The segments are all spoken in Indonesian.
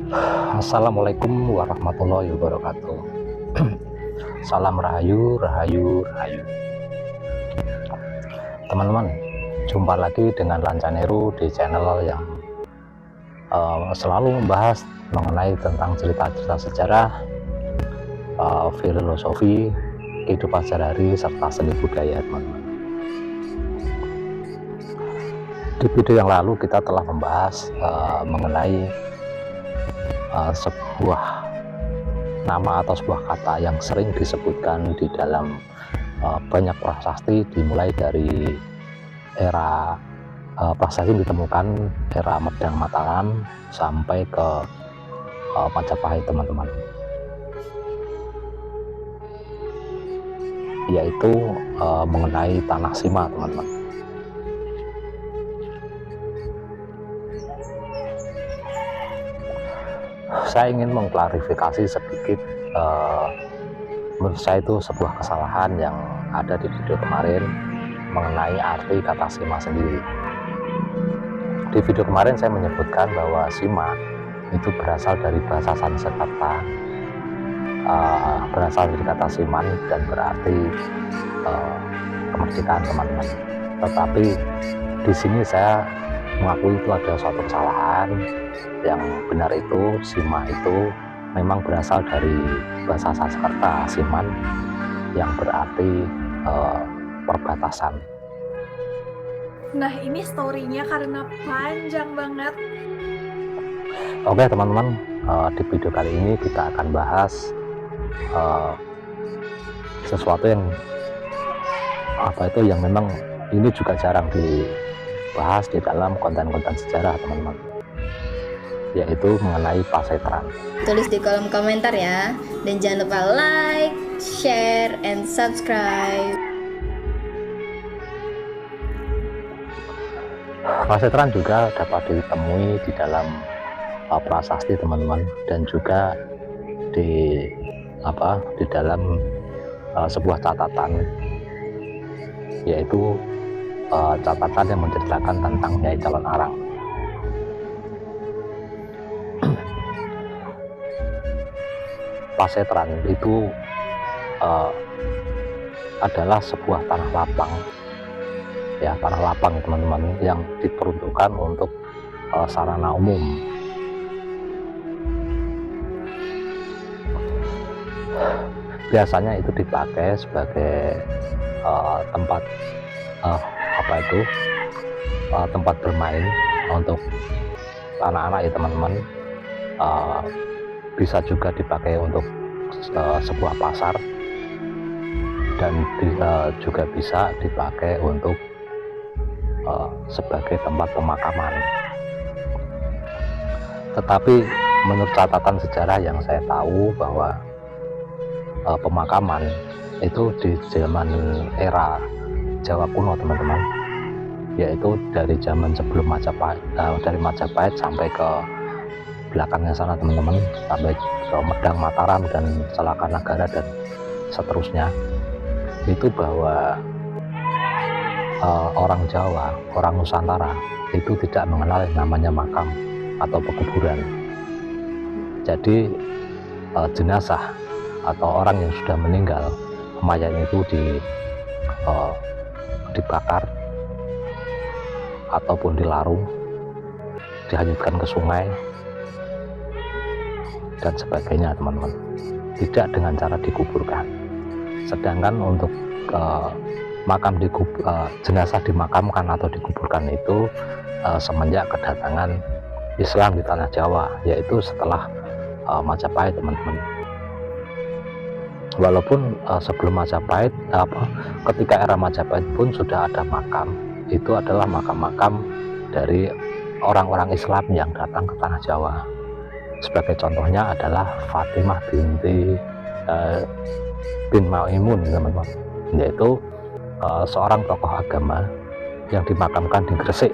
Assalamualaikum warahmatullahi wabarakatuh. Salam rahayu, rahayu, rahayu. Teman-teman, jumpa lagi dengan Lancaneru di channel yang selalu membahas mengenai tentang cerita-cerita sejarah, filosofi, kehidupan sehari-hari, serta seni budaya, teman-teman. Di video yang lalu kita telah membahas mengenai sebuah nama atau sebuah kata yang sering disebutkan di dalam banyak prasasti, dimulai dari era prasasti ditemukan era Medang Mataram sampai ke Majapahit, teman-teman, yaitu mengenai tanah Sima, teman-teman. Saya ingin mengklarifikasi sedikit, menurut saya itu sebuah kesalahan yang ada di video kemarin mengenai arti kata Sima sendiri. Di video kemarin saya menyebutkan bahwa Sima itu berasal dari bahasa Sanskerta, berasal dari kata Siman dan berarti kemerdekaan, teman-teman. Tetapi di sini saya mengakui itu ada suatu kesalahan. Yang benar itu Sima itu memang berasal dari bahasa Sanskerta Siman yang berarti perbatasan. Nah, ini story-nya karena panjang banget. Oke, teman-teman, di video kali ini kita akan bahas sesuatu yang yang memang ini juga jarang dibahas di dalam konten-konten sejarah, teman-teman, yaitu mengenai Pasetran. Tulis di kolom komentar ya, dan jangan lupa like, share, and subscribe. Pasetran juga dapat ditemui di dalam prasasti, teman-teman, dan juga di dalam sebuah catatan, yaitu catatan yang menceritakan tentang Nyai Calon Arang. Pasetran itu adalah sebuah tanah lapang, ya, tanah lapang, teman-teman, yang diperuntukkan untuk sarana umum. Biasanya itu dipakai sebagai tempat tempat bermain untuk anak-anak, ya, teman-teman. Bisa juga dipakai untuk sebuah pasar, dan juga bisa dipakai untuk sebagai tempat pemakaman. Tetapi menurut catatan sejarah yang saya tahu bahwa pemakaman itu di zaman era Jawa kuno, teman-teman, yaitu dari zaman sebelum Majapahit, dari Majapahit sampai ke belakangnya sana, teman-teman, sampai ke Medang Mataram dan Selakanagara dan seterusnya. Itu bahwa orang Jawa, orang Nusantara itu tidak mengenal namanya makam atau pekuburan. Jadi jenazah atau orang yang sudah meninggal, mayatnya itu dibakar ataupun dilarung, dihanyutkan ke sungai dan sebagainya, teman-teman. Tidak dengan cara dikuburkan. Sedangkan untuk jenazah dimakamkan atau dikuburkan itu semenjak kedatangan Islam di tanah Jawa, yaitu setelah Majapahit, teman-teman. Walaupun sebelum Majapahit, ketika era Majapahit pun sudah ada makam, itu adalah makam-makam dari orang-orang Islam yang datang ke tanah Jawa. Sebagai contohnya adalah Fatimah binti bin Maimun, teman-teman, yaitu seorang tokoh agama yang dimakamkan di Gresik.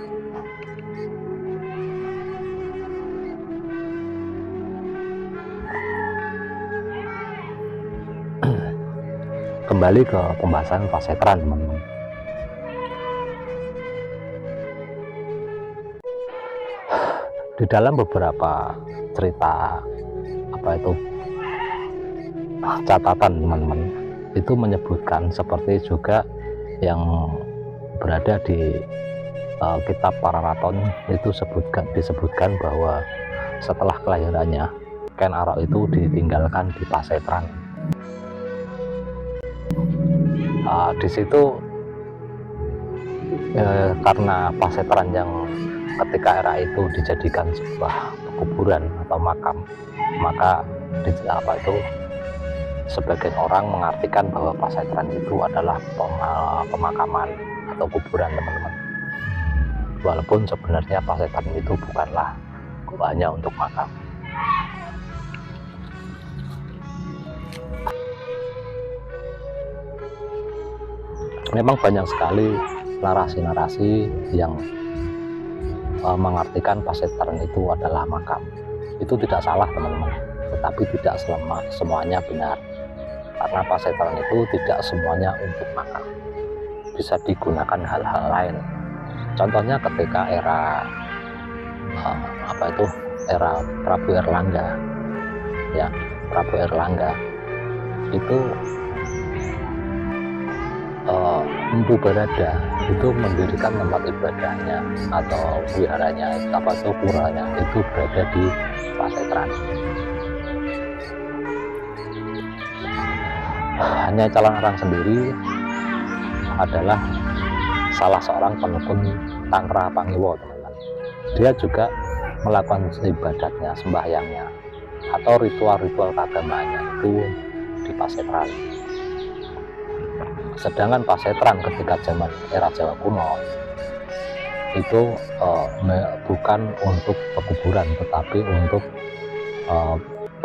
Kembali ke pembahasan Pasetran, teman-teman. Di dalam beberapa cerita catatan teman-teman itu menyebutkan seperti juga yang berada di kitab Pararaton itu disebutkan bahwa setelah kelahirannya Ken Arok itu ditinggalkan di Pasetran. Di situ karena Pasetran yang ketika era itu dijadikan sebuah kuburan atau makam, maka sebagian orang mengartikan bahwa Pasetran itu adalah pemakaman atau kuburan teman-teman, walaupun sebenarnya Pasetran itu bukanlah hanya untuk makam. Memang banyak sekali narasi-narasi yang mengartikan Pasetran itu adalah makam. Itu tidak salah teman-teman, tetapi tidak semuanya benar, karena Pasetran itu tidak semuanya untuk makam, bisa digunakan hal-hal lain. Contohnya ketika era era Prabu Erlangga, ya, Prabu Erlangga itu Empu Barada itu mendirikan tempat ibadahnya atau wiharanya puranya itu berada di Pasetran. Hanya Calanarang sendiri adalah salah seorang penekun Tangkra Pangiwo teman-teman. Dia juga melakukan ibadatnya, sembahyangnya atau ritual-ritual keagamaannya itu di Pasetran. Sedangkan Pasetran ketika zaman era Jawa kuno itu bukan untuk pekuburan, tetapi untuk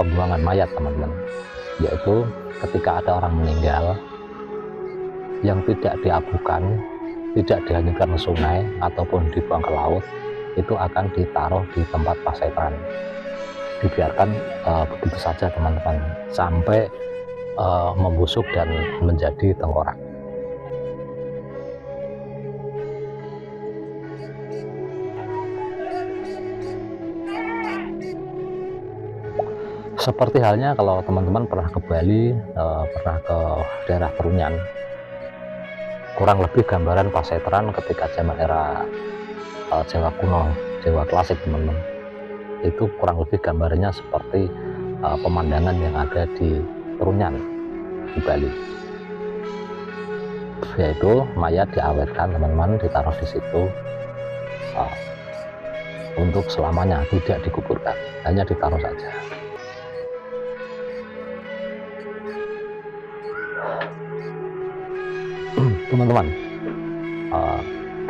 pembuangan mayat teman-teman, yaitu ketika ada orang meninggal yang tidak diabukan, tidak dihanyutkan ke sungai ataupun dibuang ke laut, itu akan ditaruh di tempat Pasetran, dibiarkan begitu saja teman-teman sampai membusuk dan menjadi tengkorak. Seperti halnya kalau teman-teman pernah ke Bali, pernah ke daerah Trunyan, kurang lebih gambaran Pasetran ketika zaman era Jawa kuno, Jawa klasik teman-teman, itu kurang lebih gambarnya seperti pemandangan yang ada di Trunyan di Bali, yaitu mayat diawetkan teman-teman, ditaruh di situ untuk selamanya, tidak dikuburkan, hanya ditaruh saja. Teman-teman,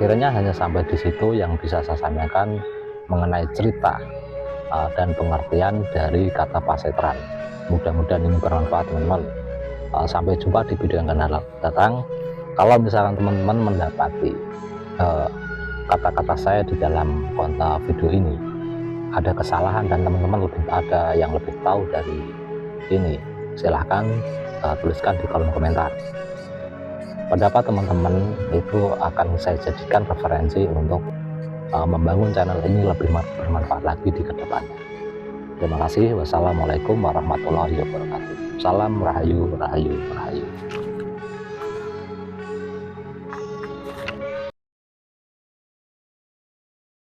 kiranya hanya sampai di situ yang bisa saya sampaikan mengenai cerita dan pengertian dari kata Pasetran. Mudah-mudahan ini bermanfaat teman-teman. Sampai jumpa di video yang akan datang. Kalau misalkan teman-teman mendapati kata-kata saya di dalam konten video ini ada kesalahan dan teman-teman ada yang lebih tahu dari ini, silahkan tuliskan di kolom komentar. Pendapat teman-teman itu akan saya jadikan referensi untuk membangun channel ini lebih bermanfaat lagi di kedepannya. Terima kasih. Wassalamualaikum warahmatullahi wabarakatuh. Salam Rahayu, Rahayu, Rahayu.